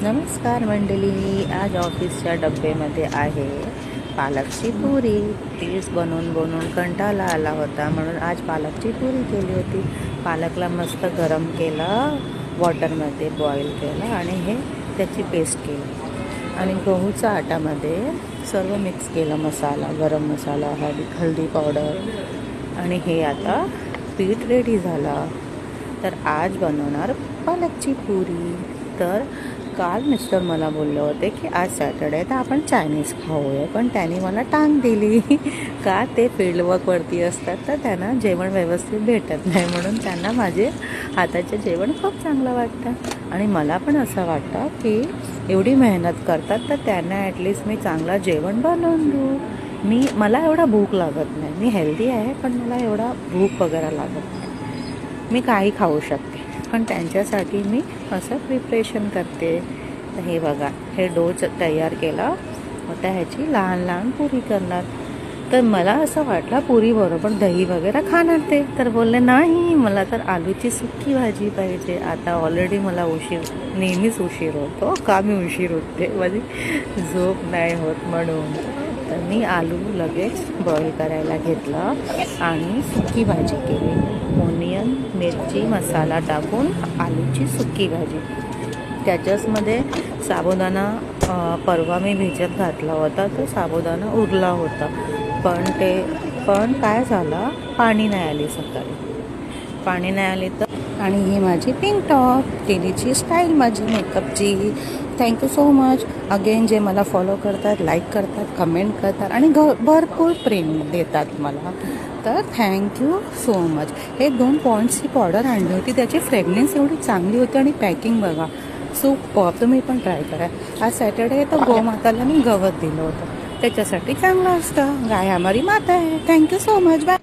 नमस्कार मंडळी, आज ऑफिसच्या डब्यामध्ये आहे पालकची पुरी. तीच बनवून कंटाळा आला होता म्हणून आज पालकची पुरी केली होती. पालकला मस्त गरम केलं, वॉटरमध्ये बॉईल केलं आणि हे त्याची पेस्ट केली आणि गहूच्या आटामध्ये सर्व मिक्स केलं, मसाला, गरम मसाला, हळदी पावडर आणि हे आता पीठ रेडी झालं. तर आज बनवणार पालकची पुरी. तर काल मिस्टर मला बोलले होते की आज सॅटर्डे तर आपण चायनीज खाऊया, पण त्यांनी मला टांग दिली का ते फील्डवर्कवरती असतात तर त्यांना जेवण व्यवस्थित भेटत नाही, म्हणून त्यांना माझे हाताचे जेवण खूप चांगलं वाटतं आणि मला पण असं वाटतं की एवढी मेहनत करतात तर त्यांना ॲटलिस्ट मी चांगलं जेवण बनवून देऊ. मला एवढा भूक लागत नाही, मी हेल्दी आहे पण मला एवढा भूक वगैरे लागत नाही, मी काही खाऊ शकते, पण त्यांच्यासाठी मी असं प्रिपरेशन करते. तर हे बघा, हे डो तयार केला, आता ह्याची लहान लहान पुरी करणार. तर मला असं वाटलं पुरी बरोबर दही वगैरे खाणार ते, तर बोलले नाही मला तर आलूची सुक्की भाजी पाहिजे. आता ऑलरेडी मला नेहमीच उशीर होतो, का मी उशीर होते, माझी झोप नाही होत म्हणून. तर मी आलू लगेच बॉईल करायला घेतलं आणि सुक्की भाजी केली. ओनियन, मिरची, मसाला टाकून आलूची सुक्की भाजी. त्याच्याचमध्ये साबुदाणा परवा मी भिजत घातला होता, तो साबुदाणा उरला होता, पण काय झालं, पाणी नाही आली तर. आणि ही माझी पिंक टॉप, टेलीची स्टाईल माझी मेकअपची. थँक्यू सो मच अगेन, जे मला फॉलो करतात, लाईक करतात, कमेंट करतात आणि भरपूर प्रेम देतात मला, तर थँक्यू सो मच. हे 2 पॉइंट्सची पावडर आणली होती, त्याची फ्रेग्रन्स एवढी चांगली होती आणि पॅकिंग बघा सुपर्ब. तुम्ही पण ट्राय करा. आज सॅटर्डे तर गोमाताला मी गवत दिलं होतं, त्याच्यासाठी चांगलं असतं. गाय हमारी माता आहे. Thank you so much, bye.